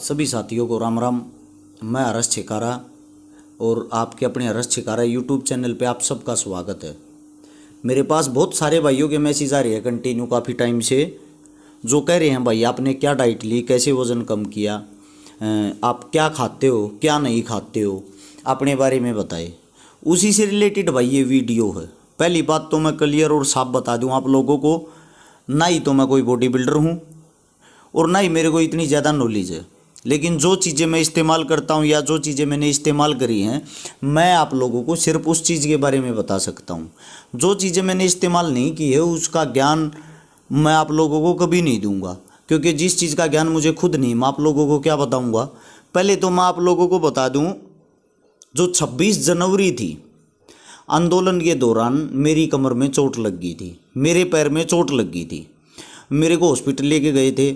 सभी साथियों को राम राम। मैं हर्ष छिकारा और आपके अपने हर्ष छिकारा यूट्यूब चैनल पे आप सबका स्वागत है। मेरे पास बहुत सारे भाइयों के मैसेज आ रहे हैं कंटिन्यू काफ़ी टाइम से, जो कह रहे हैं भाई आपने क्या डाइट ली, कैसे वज़न कम किया, आप क्या खाते हो क्या नहीं खाते हो, अपने बारे में बताए। उसी से रिलेटेड भाई ये वीडियो है। पहली बात तो मैं क्लियर और साफ बता दूं आप लोगों को, ना ही तो मैं कोई बॉडी बिल्डर हूँ और ना ही मेरे को इतनी ज़्यादा नॉलेज है, लेकिन जो चीज़ें मैं इस्तेमाल करता हूँ या जो चीज़ें मैंने इस्तेमाल करी हैं, मैं आप लोगों को सिर्फ उस चीज़ के बारे में बता सकता हूँ। जो चीज़ें मैंने इस्तेमाल नहीं की है उसका ज्ञान मैं आप लोगों को कभी नहीं दूंगा, क्योंकि जिस चीज़ का ज्ञान मुझे खुद नहीं, मैं आप लोगों को क्या बताऊँगा। पहले तो मैं आप लोगों को बता दूँ, जो 26 जनवरी थी आंदोलन के दौरान मेरी कमर में चोट लग गई थी, मेरे पैर में चोट लग गई थी। मेरे को हॉस्पिटल लेके गए थे,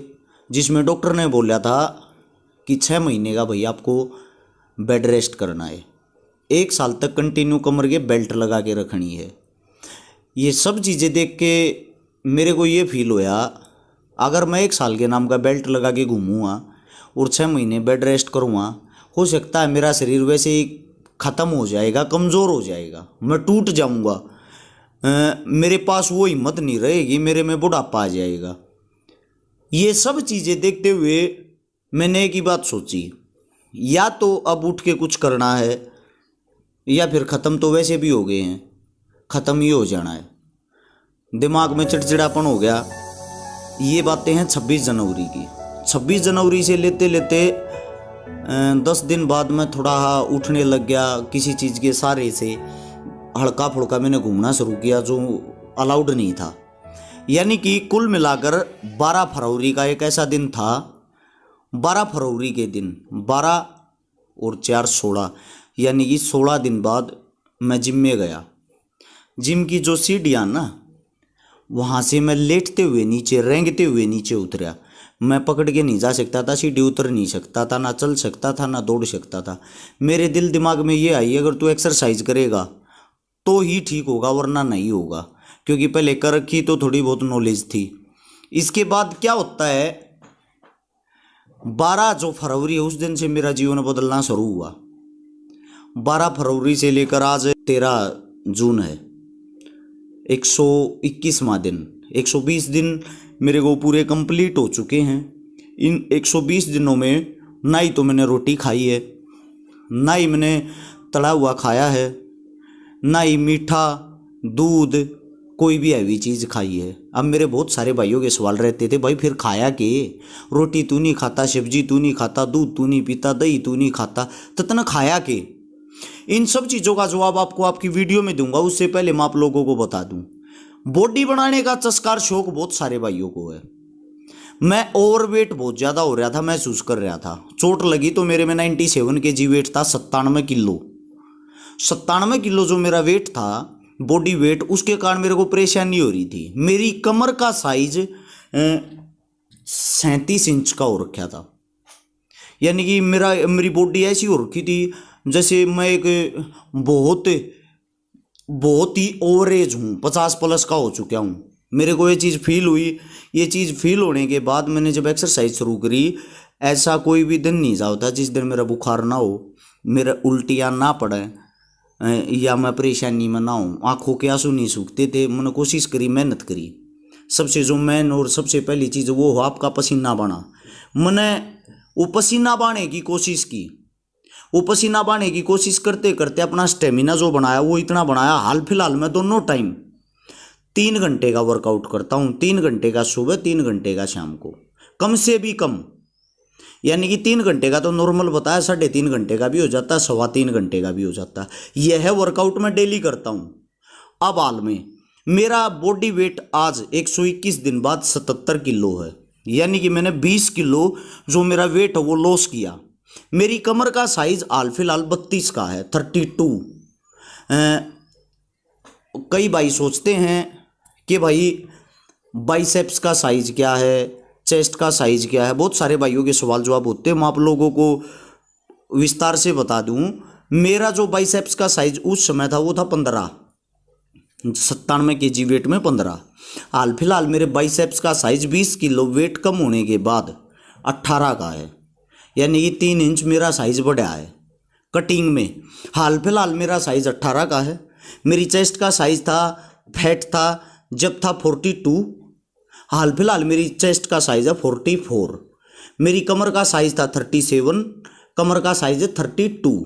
जिसमें डॉक्टर ने बोला था कि 6 महीने का भाई आपको बेड रेस्ट करना है, 1 साल तक कंटिन्यू कमर के बेल्ट लगा के रखनी है। ये सब चीज़ें देख के मेरे को ये फील होया, अगर मैं 1 साल के नाम का बेल्ट लगा के घूमूँगा और 6 महीने बेड रेस्ट करूँगा, हो सकता है मेरा शरीर वैसे ही ख़त्म हो जाएगा, कमज़ोर हो जाएगा, मैं टूट जाऊँगा, मेरे पास वो हिम्मत नहीं रहेगी, मेरे में बुढ़ापा आ जाएगा। ये सब चीज़ें देखते हुए मैंने एक ही बात सोची, या तो अब उठ के कुछ करना है या फिर ख़त्म तो वैसे भी हो गए हैं, ख़त्म ही हो जाना है। दिमाग में चिड़चिड़ापन हो गया। ये बातें हैं 26 जनवरी की। 26 जनवरी से लेते लेते 10 दिन बाद मैं थोड़ा उठने लग गया, किसी चीज़ के सहारे से हल्का फुल्का मैंने घूमना शुरू किया, जो अलाउड नहीं था। यानी कि कुल मिलाकर 12 फरवरी का एक ऐसा दिन था, 12 फरवरी के दिन 12 और 4 16, यानी कि 16 दिन बाद मैं जिम में गया। जिम की जो सीढ़ियाँ ना, वहाँ से मैं लेटते हुए नीचे, रेंगते हुए नीचे उतरा। मैं पकड़ के नहीं जा सकता था, सीढ़ी उतर नहीं सकता था, ना चल सकता था, ना दौड़ सकता था। मेरे दिल दिमाग में ये आई, अगर तू एक्सरसाइज करेगा तो ही ठीक होगा, वरना नहीं होगा, क्योंकि पहले कर रखी तो थोड़ी बहुत नॉलेज थी। इसके बाद क्या होता है, 12 जो फरवरी है उस दिन से मेरा जीवन बदलना शुरू हुआ। 12 फरवरी से लेकर आज 13 जून है, 121वां दिन। 120 दिन मेरे को पूरे कंप्लीट हो चुके हैं। इन 120 दिनों में ना ही तो मैंने रोटी खाई है, ना ही मैंने तला हुआ खाया है, ना ही मीठा दूध कोई भी हैवी चीज़ खाई है। अब मेरे बहुत सारे भाइयों के सवाल रहते थे, भाई फिर खाया के, रोटी तू नहीं खाता, सब्जी तू नहीं खाता, दूध तू नहीं पीता, दही तू नहीं खाता, तो तना खाया के। इन सब चीज़ों का जवाब आपको आपकी वीडियो में दूंगा। उससे पहले मैं आप लोगों को बता दूं, बॉडी बनाने का चस्कार शौक बहुत सारे भाइयों को है। मैं ओवरवेट बहुत ज़्यादा हो रहा था, महसूस कर रहा था। चोट लगी तो मेरे में 97 kg वेट था, 97 किलो। 97 किलो जो मेरा वेट था, बॉडी वेट, उसके कारण मेरे को परेशानी हो रही थी। मेरी कमर का साइज 37 इंच का हो रखा था। यानी कि मेरी बॉडी ऐसी हो रखी थी जैसे मैं एक बहुत ही ओवरेज हूँ, 50 प्लस का हो चुका हूँ। मेरे को ये चीज़ फील हुई। ये चीज़ फील होने के बाद मैंने जब एक्सरसाइज शुरू करी, ऐसा कोई भी दिन नहीं जाता जिस दिन मेरा बुखार ना हो, मेरा उल्टियाँ ना पड़े, या मैं परेशानी में ना हूँ, आँखों के आंसू नहीं सूखते थे। मैंने कोशिश करी, मेहनत करी। सबसे जो मेन और सबसे पहली चीज़ वो हो आपका पसीना बना। मैंने वो पसीना बहाने की कोशिश की। वो पसीना बहाने की कोशिश करते करते अपना स्टेमिना जो बनाया वो इतना बनाया। हाल फिलहाल मैं दोनों टाइम 3 घंटे का वर्कआउट करता हूँ, 3 घंटे का सुबह, 3 घंटे का शाम को, कम से भी कम। यानी कि 3 घंटे का तो नॉर्मल बताया, 3.5 घंटे का भी हो जाता है, 3.25 घंटे का भी हो जाता है। यह है वर्कआउट मैं डेली करता हूँ। अब हाल में मेरा बॉडी वेट आज 121 दिन बाद 77 किलो है। यानी कि मैंने 20 किलो जो मेरा वेट है वो लॉस किया। मेरी कमर का साइज हाल फिलहाल 32 का है, 32। कई भाई सोचते हैं कि भाई बाइसेप्स का साइज क्या है, चेस्ट का साइज क्या है, बहुत सारे भाइयों के सवाल जवाब होते हैं। मैं आप लोगों को विस्तार से बता दूं, मेरा जो बाइसेप्स का साइज उस समय था वो था 15, 97 kg वेट में 15। हाल फिलहाल मेरे बाइसेप्स का साइज 20 किलो वेट कम होने के बाद 18 का है। यानी कि 3 इंच मेरा साइज बढ़ा है कटिंग में। हाल फिलहाल मेरा साइज 18 का है। मेरी चेस्ट का साइज था, फैट था जब था 42। हाल फिलहाल मेरी चेस्ट का साइज है 44। मेरी कमर का साइज था 37, कमर का साइज है 32।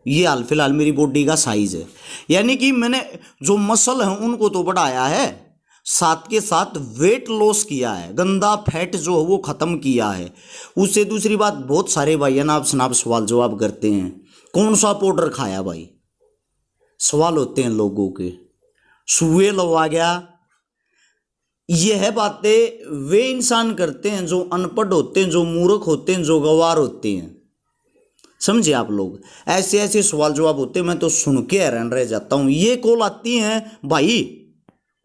ये हाल फिलहाल मेरी बॉडी का साइज है। यानी कि मैंने जो मसल है उनको तो बढ़ाया है, साथ के साथ वेट लॉस किया है, गंदा फैट जो है वो खत्म किया है। उससे दूसरी बात, बहुत सारे भाई अनाप शनाप सवाल जवाब करते हैं, कौन सा पाउडर खाया भाई, सवाल होते हैं लोगों के, सुए लवा गया। यह बातें वे इंसान करते हैं जो अनपढ़ होते हैं, जो मूर्ख होते हैं, जो गवार होते हैं। समझे आप लोग, ऐसे ऐसे सवाल जवाब होते हैं, मैं तो सुन के हैरान रह जाता हूं। ये कॉल आती हैं, भाई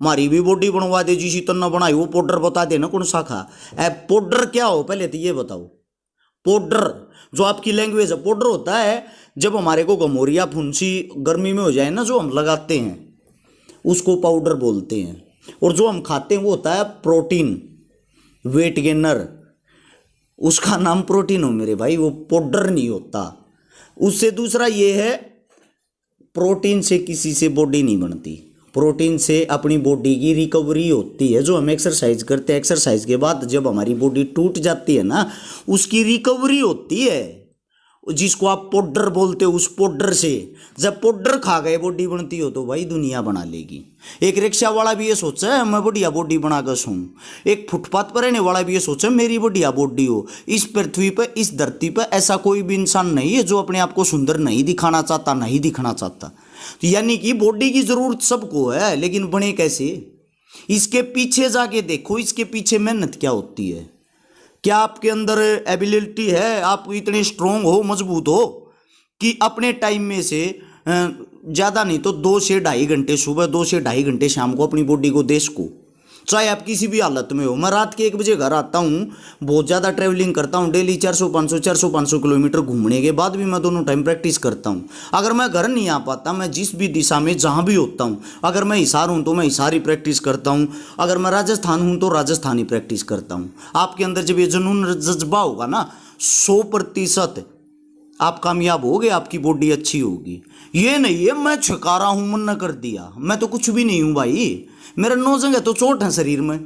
हमारी भी बॉडी बनवा दे, जिसी तरह बनाई वो पाउडर बता देना कौन सा खा। पाउडर क्या हो पहले तो ये बताओ। पाउडर जो आपकी लैंग्वेज है, पाउडर होता है जब हमारे को गमोरिया फुंसी गर्मी में हो जाए ना, जो हम लगाते हैं उसको पाउडर बोलते हैं। और जो हम खाते हैं वो होता है प्रोटीन, वेट गेनर, उसका नाम प्रोटीन हो मेरे भाई, वो पाउडर नहीं होता। उससे दूसरा ये है, प्रोटीन से किसी से बॉडी नहीं बनती, प्रोटीन से अपनी बॉडी की रिकवरी होती है। जो हम एक्सरसाइज करते हैं, एक्सरसाइज के बाद जब हमारी बॉडी टूट जाती है ना, उसकी रिकवरी होती है, जिसको आप पाउडर बोलते हो। उस पाउडर से जब पाउडर खा गए बॉडी बनती हो तो भाई दुनिया बना लेगी। एक रिक्शा वाला भी ये सोचा है मैं बढ़िया बॉडी बनाकर सोऊं, एक फुटपाथ पर रहने वाला भी ये सोचा मेरी बढ़िया बॉडी हो। इस पृथ्वी पर, इस धरती पर ऐसा कोई भी इंसान नहीं है जो अपने आप को सुंदर नहीं दिखाना चाहता, नहीं दिखना चाहता। तो यानी कि बॉडी की जरूरत सबको है, लेकिन बने कैसे, इसके पीछे जाके देखो, इसके पीछे मेहनत क्या होती है। क्या आपके अंदर एबिलिटी है, आप इतने स्ट्रोंग हो, मजबूत हो कि अपने टाइम में से ज़्यादा नहीं तो 2 से ढाई घंटे सुबह, 2 से ढाई घंटे शाम को अपनी बॉडी को दे सको, चाहे आप किसी भी हालत में हो। मैं रात के 1 बजे घर आता हूँ, बहुत ज़्यादा ट्रैवलिंग करता हूँ डेली, 400-500 किलोमीटर घूमने के बाद भी मैं दोनों टाइम प्रैक्टिस करता हूँ। अगर मैं घर नहीं आ पाता, मैं जिस भी दिशा में जहाँ भी होता हूँ, अगर मैं हिसार हूँ तो मैं हिसारी प्रैक्टिस करता हूँ, अगर मैं राजस्थान हूँ तो राजस्थानी प्रैक्टिस करता हूँ। आपके अंदर जब ये जुनून जज्बा होगा ना, 100% आप कामयाब होगे, आपकी बॉडी अच्छी होगी। ये नहीं है मैं छकारा हूँ, मन न कर दिया, मैं तो कुछ भी नहीं हूँ भाई, मेरा 9 जगह तो चोट है शरीर में,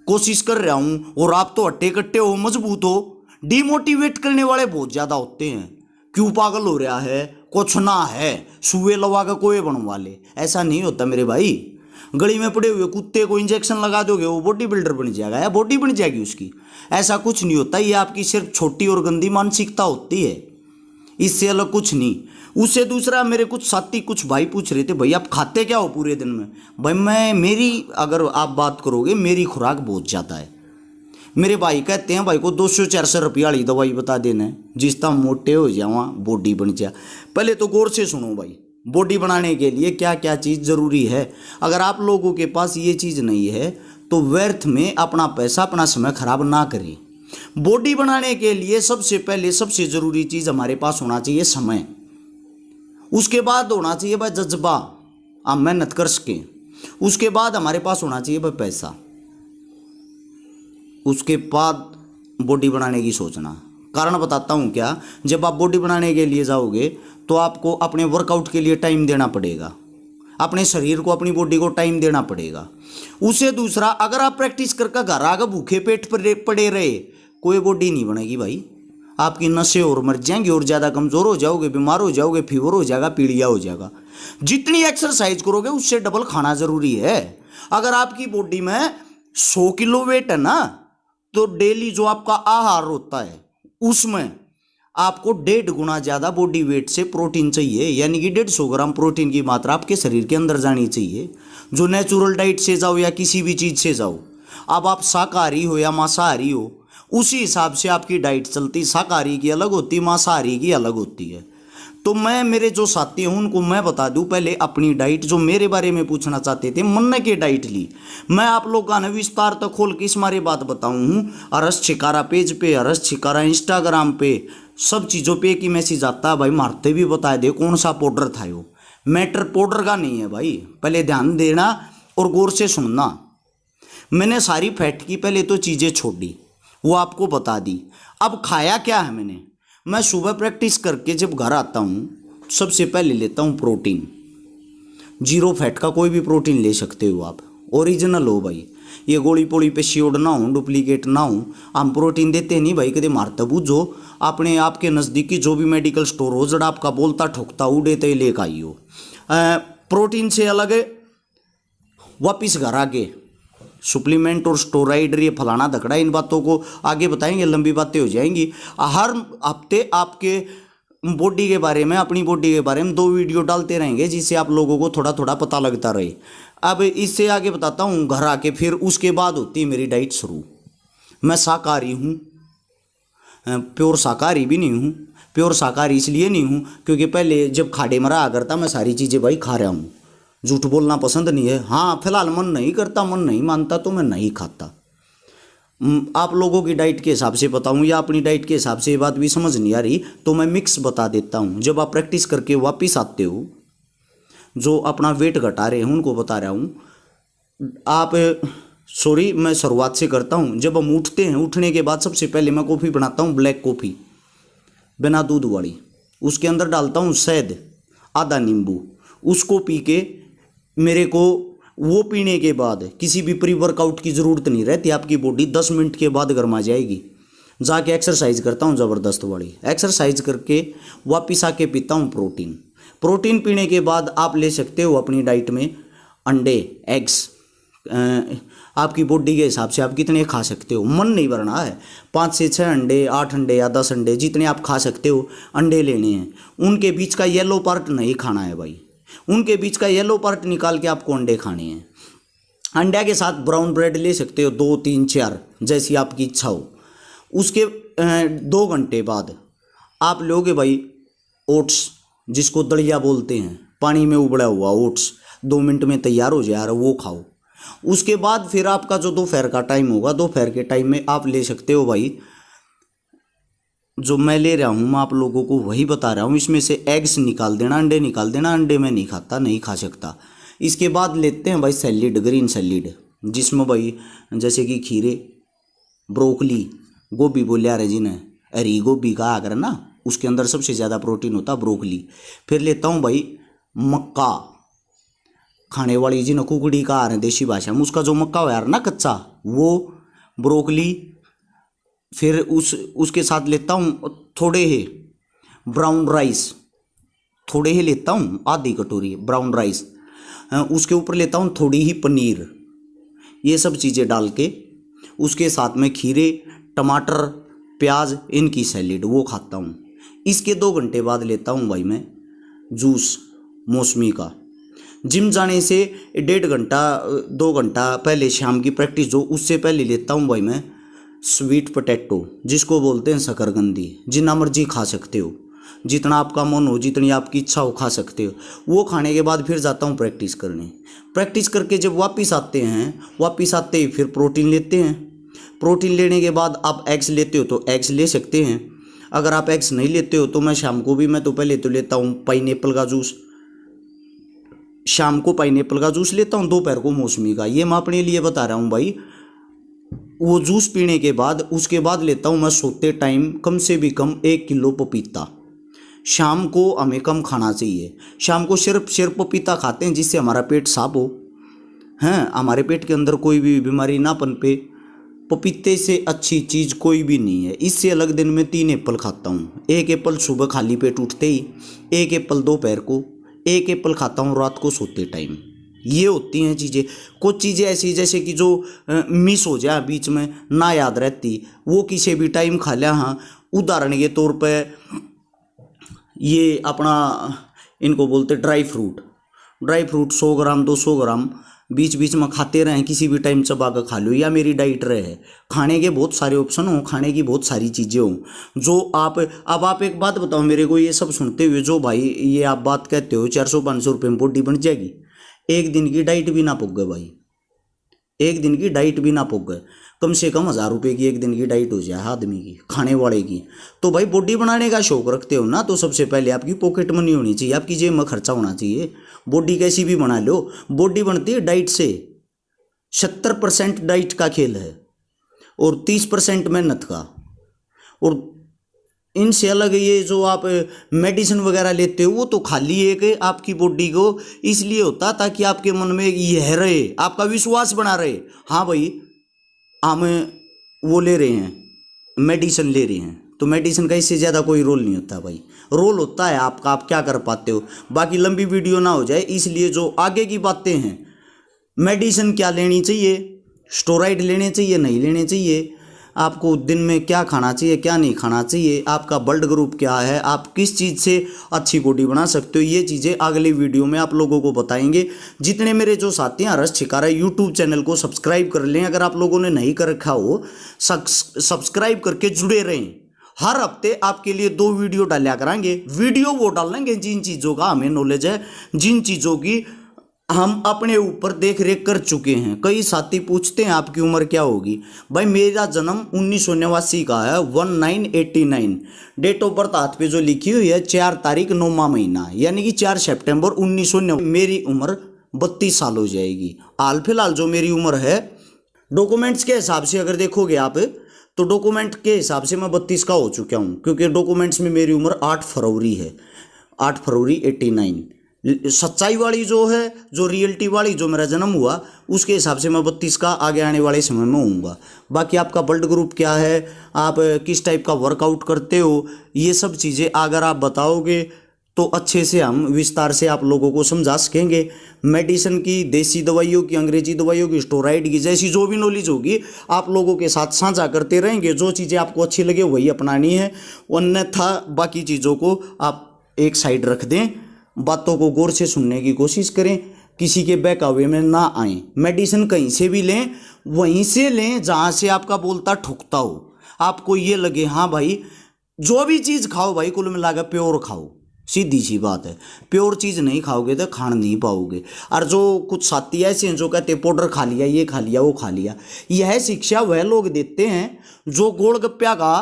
कोशिश कर रहा हूँ। और आप तो हट्टे कट्टे हो, मजबूत हो। डिमोटिवेट करने वाले बहुत ज़्यादा होते हैं, क्यों पागल हो रहा है, कुछ ना है, सुए लगा कर कोई बनवा ले। ऐसा नहीं होता मेरे भाई। गली में पड़े हुए कुत्ते को इंजेक्शन लगा दोगे वो बॉडी बिल्डर बन जाएगा या बॉडी बन जाएगी उसकी, ऐसा कुछ नहीं होता। ये आपकी सिर्फ छोटी और गंदी मानसिकता होती है, इससे अलग कुछ नहीं। उससे दूसरा, मेरे कुछ साथी, कुछ भाई पूछ रहे थे भाई आप खाते क्या हो पूरे दिन में। भाई मेरी अगर आप बात करोगे, मेरी खुराक बहुत ज़्यादा है। मेरे भाई कहते हैं भाई को 200-400 रुपया वाली दवाई बता देना, जिस तरह मोटे हो जावा बॉडी बन जा। पहले तो गौर से सुनो भाई, बॉडी बनाने के लिए क्या क्या चीज़ ज़रूरी है। अगर आप लोगों के पास ये चीज़ नहीं है तो व्यर्थ में अपना पैसा, अपना समय खराब ना करें। बॉडी बनाने के लिए सबसे पहले, सबसे ज़रूरी चीज़ हमारे पास होना चाहिए समय। उसके बाद होना चाहिए भाई जज्बा, आप मेहनत कर सकें। उसके बाद हमारे पास होना चाहिए भाई पैसा। उसके बाद बॉडी बनाने की सोचना। कारण बताता हूँ क्या, जब आप बॉडी बनाने के लिए जाओगे तो आपको अपने वर्कआउट के लिए टाइम देना पड़ेगा, अपने शरीर को, अपनी बॉडी को टाइम देना पड़ेगा। उससे दूसरा, अगर आप प्रैक्टिस करके घर आकर भूखे पेट पर पड़े रहे, कोई बॉडी नहीं बनेगी भाई। आपकी नसें और मर जाएंगी और ज़्यादा कमज़ोर हो जाओगे, बीमार हो जाओगे, फीवर हो जाएगा, पीलिया हो जाएगा। जितनी एक्सरसाइज करोगे उससे डबल खाना ज़रूरी है। अगर आपकी बॉडी में 100 किलो वेट है ना, तो डेली जो आपका आहार होता है उसमें आपको 1.5 गुना ज़्यादा बॉडी वेट से प्रोटीन चाहिए, यानी कि 150 ग्राम प्रोटीन की मात्रा आपके शरीर के अंदर जानी चाहिए। जो नेचुरल डाइट से जाओ या किसी भी चीज़ से जाओ, अब आप शाकाहारी हो या मांसाहारी हो, उसी हिसाब से आपकी डाइट चलती। शाकाहारी की अलग होती है, मांसाहारी की अलग होती है। तो मैं, मेरे जो साथी हैं उनको मैं बता दूं पहले अपनी डाइट, जो मेरे बारे में पूछना चाहते थे, मन के डाइट ली। मैं आप लोग का विस्तार तक खोल के इस मारे बात बताऊँ हूँ। अरस छिकारा पेज पे, अरस छिकारा इंस्टाग्राम पे, सब चीज़ों पे कि मैसेज आता है भाई, मारते भी बता दे कौन सा पाउडर था। वो मैटर पाउडर का नहीं है भाई, पहले ध्यान देना और गौर से सुनना। मैंने सारी फैट की पहले तो चीज़ें छोड़ दी, वो आपको बता दी। अब खाया क्या है मैं सुबह प्रैक्टिस करके जब घर आता हूँ सबसे पहले लेता हूँ प्रोटीन। जीरो फैट का कोई भी प्रोटीन ले सकते हो आप, ओरिजिनल हो भाई। ये गोली पोली पे श्योर्ड ना हो, डुप्लीकेट ना हो। हम प्रोटीन देते नहीं भाई, कदे मारता बूझो अपने आपके नज़दीकी जो भी मेडिकल स्टोर हो, जड़ आपका बोलता ठोकता उड़े तो लेकर आइयो। प्रोटीन से अलग है, वापिस घर आके सुप्लीमेंट और स्टोराइड ये फलाना धकड़ा, इन बातों को आगे बताएंगे, लंबी बातें हो जाएंगी। हर हफ्ते आपके बॉडी के बारे में, अपनी बॉडी के बारे में 2 वीडियो डालते रहेंगे, जिससे आप लोगों को थोड़ा थोड़ा पता लगता रहे। अब इससे आगे बताता हूँ घर आके, फिर उसके बाद होती है मेरी डाइट शुरू। मैं शाकाहारी हूँ, प्योर शाकाहारी भी नहीं हूँ। प्योर शाकाहारी इसलिए नहीं हूँ क्योंकि पहले जब खाड़े में रहा करता मैं सारी चीज़ें भाई खा रहा हूँ। झूठ बोलना पसंद नहीं है। हाँ, फिलहाल मन नहीं करता, मन नहीं मानता तो मैं नहीं खाता। आप लोगों की डाइट के हिसाब से बताऊँ या अपनी डाइट के हिसाब से ये बात भी समझ नहीं आ रही तो मैं मिक्स बता देता हूँ। जब आप प्रैक्टिस करके वापस आते हो, जो अपना वेट घटा रहे हैं उनको बता रहा हूँ आप। सॉरी, मैं शुरुआत से करता हूँ। जब हम उठते हैं, उठने के बाद सबसे पहले मैं कॉफ़ी बनाता हूँ, ब्लैक कॉफ़ी बिना दूध वाली। उसके अंदर डालता हूँ शहद, आधा नींबू। उसको पी के मेरे को, वो पीने के बाद किसी भी प्री वर्कआउट की ज़रूरत नहीं रहती। आपकी बॉडी 10 मिनट के बाद गर्मा जाएगी। जाके एक्सरसाइज करता हूँ ज़बरदस्त वाली। एक्सरसाइज करके वापस आके पीता हूँ प्रोटीन। प्रोटीन पीने के बाद आप ले सकते हो अपनी डाइट में अंडे, एग्स। आपकी बॉडी के हिसाब से आप कितने खा सकते हो, मन नहीं भरना है। 5 से 6 अंडे, 8 अंडे या 10 अंडे, जितने आप खा सकते हो अंडे लेने हैं। उनके बीच का येलो पार्ट नहीं खाना है भाई। उनके बीच का येलो पार्ट निकाल के आपको अंडे खाने हैं। अंडे के साथ ब्राउन ब्रेड ले सकते हो, 2, 3, 4 जैसी आपकी इच्छा हो। उसके 2 घंटे बाद आप लोगे भाई ओट्स, जिसको दलिया बोलते हैं, पानी में उबला हुआ ओट्स। 2 मिनट में तैयार हो जाए, वो खाओ। उसके बाद फिर आपका जो दोपहर का टाइम होगा, दोपहर के टाइम में आप ले सकते हो भाई, जो मैं ले रहा हूँ मैं आप लोगों को वही बता रहा हूँ। इसमें से एग्स निकाल देना, अंडे निकाल देना। अंडे मैं नहीं खाता, नहीं खा सकता। इसके बाद लेते हैं भाई सैलिड, ग्रीन सैलिड, जिसमें भाई जैसे कि खीरे, ब्रोकली, गोभी बोलिया रहे जिन्हें, हरी गोभी का आकर ना, उसके अंदर सबसे ज़्यादा प्रोटीन होता है ब्रोकली। फिर लेता हूँ भाई मक्का, खाने वाली जिन्हें कुकड़ी का आ रहे हैं देसी भाषा में, उसका जो मक्का हो यार ना कच्चा, वो, ब्रोकली। फिर उसके साथ लेता हूँ थोड़े ही ब्राउन राइस, थोड़े ही लेता हूँ, आधी कटोरी ब्राउन राइस। उसके ऊपर लेता हूँ थोड़ी ही पनीर। ये सब चीज़ें डाल के उसके साथ में खीरे, टमाटर, प्याज, इनकी सैलेड वो खाता हूँ। इसके 2 घंटे बाद लेता हूँ भाई मैं जूस मौसमी का। जिम जाने से 1.5 घंटा 2 घंटा पहले शाम की प्रैक्टिस जो, उससे पहले लेता हूँ भाई मैं स्वीट पोटैटो, जिसको बोलते हैं शकरकंदी। जितना मर्जी खा सकते हो, जितना आपका मन हो, जितनी आपकी इच्छा हो खा सकते हो। वो खाने के बाद फिर जाता हूँ प्रैक्टिस करने। प्रैक्टिस करके जब वापस आते हैं, वापस आते ही फिर प्रोटीन लेते हैं। प्रोटीन लेने के बाद आप एग्स लेते हो तो एग्स ले सकते हैं। अगर आप एग्स नहीं लेते हो तो मैं शाम को भी, मैं तो पहले तो लेता हूँ पाइनएप्पल का जूस, शाम को पाइनएप्पल का जूस लेता हूँ, दोपहर को मौसमी का। ये मैं अपने लिए बता रहा हूँ भाई। वो जूस पीने के बाद, उसके बाद लेता हूँ मैं सोते टाइम कम से भी कम 1 किलो पपीता। शाम को हमें कम खाना चाहिए। शाम को सिर्फ पपीता खाते हैं जिससे हमारा पेट साफ हो, हैं, हमारे पेट के अंदर कोई भी बीमारी ना पनपे। पपीते से अच्छी चीज़ कोई भी नहीं है। इससे अलग दिन में 3 एप्पल खाता हूँ। 1 एप्पल सुबह खाली पेट उठते ही, 1 एप्पल दोपहर को, 1 एप्पल खाता हूँ रात को सोते टाइम। ये होती हैं चीज़ें। कुछ चीज़ें ऐसी जैसे कि जो मिस हो जाए, बीच में ना याद रहती, वो किसी भी टाइम खा लिया। हाँ, उदाहरण के तौर पे ये अपना, इनको बोलते ड्राई फ्रूट। 100 ग्राम 200 ग्राम बीच बीच में खाते रहें, किसी भी टाइम चबा कर खा लो, या मेरी डाइट रहे। खाने के बहुत सारे ऑप्शन हो, खाने की बहुत सारी चीज़ें हो जो आप, अब आप एक बात बताओ मेरे को, ये सब सुनते हुए जो भाई ये आप बात कहते हो 400-500 रुपये में बॉडी बन जाएगी, एक दिन की डाइट भी ना पुग भाई, एक दिन की डाइट भी ना पुग, कम से कम 1000 रुपये की एक दिन की डाइट हो जाए आदमी की, खाने वाले की। तो भाई बॉडी बनाने का शौक रखते हो ना, तो सबसे पहले आपकी पॉकेट मनी होनी चाहिए, आपकी जेब में खर्चा होना चाहिए। बॉडी कैसी भी बना लो, बॉडी बनती है डाइट से। 70% डाइट का खेल है और 30% मेहनत का। और इनसे अलग ये जो आप मेडिसिन वगैरह लेते हो वो तो खाली एक आपकी बॉडी को इसलिए होता ताकि आपके मन में यह रहे, आपका विश्वास बना रहे, हाँ भाई हम वो ले रहे हैं, मेडिसिन ले रहे हैं। तो मेडिसिन का इससे ज़्यादा कोई रोल नहीं होता भाई। रोल होता है आपका, आप क्या कर पाते हो। बाकी लंबी वीडियो ना हो जाए इसलिए जो आगे की बातें हैं, मेडिसिन क्या लेनी चाहिए, स्टेरॉइड लेने चाहिए नहीं लेने चाहिए, आपको दिन में क्या खाना चाहिए क्या नहीं खाना चाहिए, आपका ब्लड ग्रुप क्या है, आप किस चीज़ से अच्छी बॉडी बना सकते हो, ये चीज़ें अगली वीडियो में आप लोगों को बताएंगे। जितने मेरे जो साथी हैं हर्ष छिकारा यूट्यूब चैनल को सब्सक्राइब कर लें, अगर आप लोगों ने नहीं कर रखा हो सब्सक्राइब करके जुड़े रहें। हर हफ्ते आपके लिए 2 वीडियो डाला कराएंगे। वीडियो वो डालेंगे जिन चीज़ों का हमें नॉलेज है, जिन चीज़ों की हम अपने ऊपर देख रेख कर चुके हैं। कई साथी पूछते हैं आपकी उम्र क्या होगी। भाई मेरा जन्म 1989 का है, 1989। डेट ऑफ बर्थ हाथ पे जो लिखी हुई है 4 तारीख 9वां महीना, यानी कि 4 सितंबर 1990। मेरी उम्र 32 साल हो जाएगी। हाल फिलहाल जो मेरी उम्र है डॉक्यूमेंट्स के हिसाब से अगर देखोगे आप, तो डॉक्यूमेंट के हिसाब से मैं 32 का हो चुका हूँ, क्योंकि डॉक्यूमेंट्स में मेरी उम्र 8 फरवरी है, 8 फरवरी 89। सच्चाई वाली जो है, जो रियलिटी वाली जो मेरा जन्म हुआ उसके हिसाब से मैं 32 का आगे आने वाले समय में होऊंगा। बाकी आपका ब्लड ग्रुप क्या है, आप किस टाइप का वर्कआउट करते हो, ये सब चीज़ें अगर आप बताओगे तो अच्छे से हम विस्तार से आप लोगों को समझा सकेंगे। मेडिसिन की, देसी दवाइयों की, अंग्रेजी दवाइयों की, स्टेरॉइड की, जैसी जो भी नॉलेज होगी आप लोगों के साथ साझा करते रहेंगे। जो चीज़ें आपको अच्छी लगे वही अपनानी है, अन्यथा बाकी चीज़ों को आप एक साइड रख दें। बातों को गौर से सुनने की कोशिश करें, किसी के बहकावे में ना आए। मेडिसिन कहीं से भी लें, वहीं से लें जहाँ से आपका बोलता ठुकता हो, आपको ये लगे हाँ भाई जो भी चीज़ खाओ भाई कुल मिलाकर प्योर खाओ। सीधी सी बात है, प्योर चीज़ नहीं खाओगे तो खान नहीं पाओगे। और जो कुछ साथी ऐसे हैं जो कहते पाउडर खा लिया, ये खा लिया, वो खा लिया, यह शिक्षा वह लोग देते हैं जो गोलगप्पा का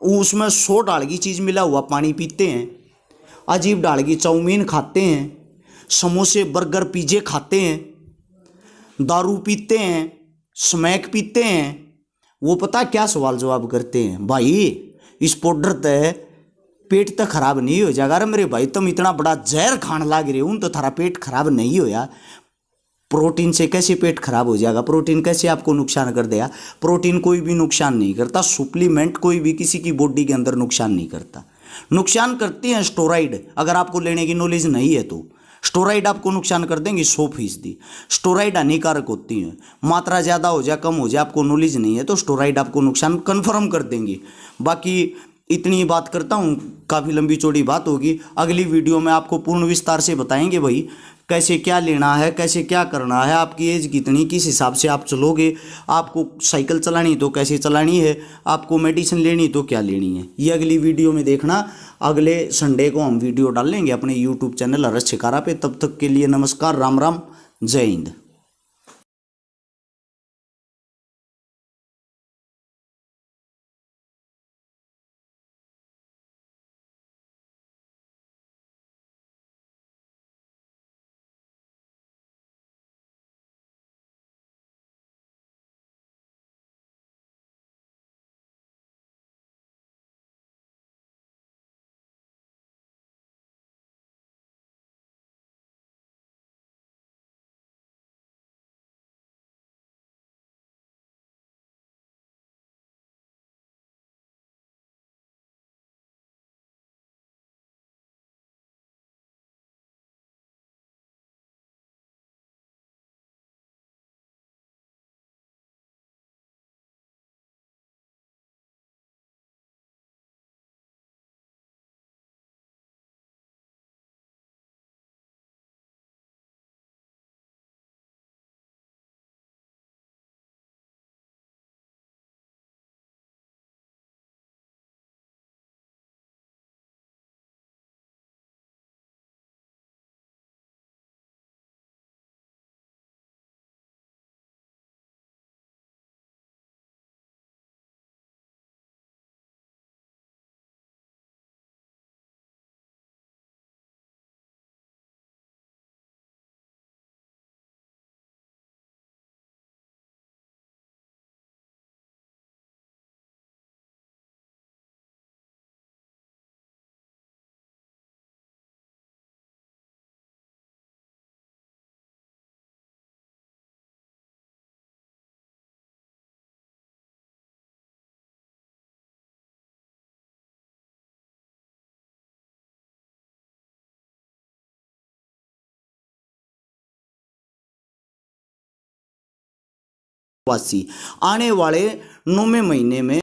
उसमें 100 डाल की चीज़ मिला हुआ पानी पीते हैं, अजीब डाल की चाउमीन खाते हैं, समोसे बर्गर पिज्जे खाते हैं, दारू पीते हैं, स्मैक पीते हैं। वो पता क्या सवाल जवाब करते हैं, भाई इस पाउडर तय पेट तो खराब नहीं हो जाएगा। अरे मेरे भाई तुम इतना बड़ा जहर खाने लाग रहे हो तो थारा पेट खराब नहीं होया। प्रोटीन से कैसे पेट खराब हो जाएगा, प्रोटीन कैसे आपको नुकसान कर देगा। प्रोटीन कोई भी नुकसान नहीं करता, सुप्लीमेंट कोई भी किसी की बॉडी के अंदर नुकसान नहीं करता। नुकसान करती हैं स्टेरॉइड, अगर आपको लेने की नॉलेज नहीं है तो स्टेरॉइड आपको नुकसान कर देंगे 100%। स्टेरॉइड हानिकारक होती हैं, मात्रा ज़्यादा हो जाए कम हो जाए आपको नॉलेज नहीं है तो स्टेरॉइड आपको नुकसान कन्फर्म कर देंगे। बाकी इतनी बात करता हूँ, काफ़ी लंबी चौड़ी बात होगी। अगली वीडियो में आपको पूर्ण विस्तार से बताएंगे भाई कैसे क्या लेना है, कैसे क्या करना है, आपकी एज कितनी, किस हिसाब से आप चलोगे, आपको साइकिल चलानी तो कैसे चलानी है, आपको मेडिसिन लेनी तो क्या लेनी है, ये अगली वीडियो में देखना। अगले संडे को हम वीडियो डाल लेंगे अपने यूट्यूब चैनल हर्ष छिकारा पे। तब तक के लिए नमस्कार, राम राम, जय हिंद। वासी आने वाले 9वें महीने में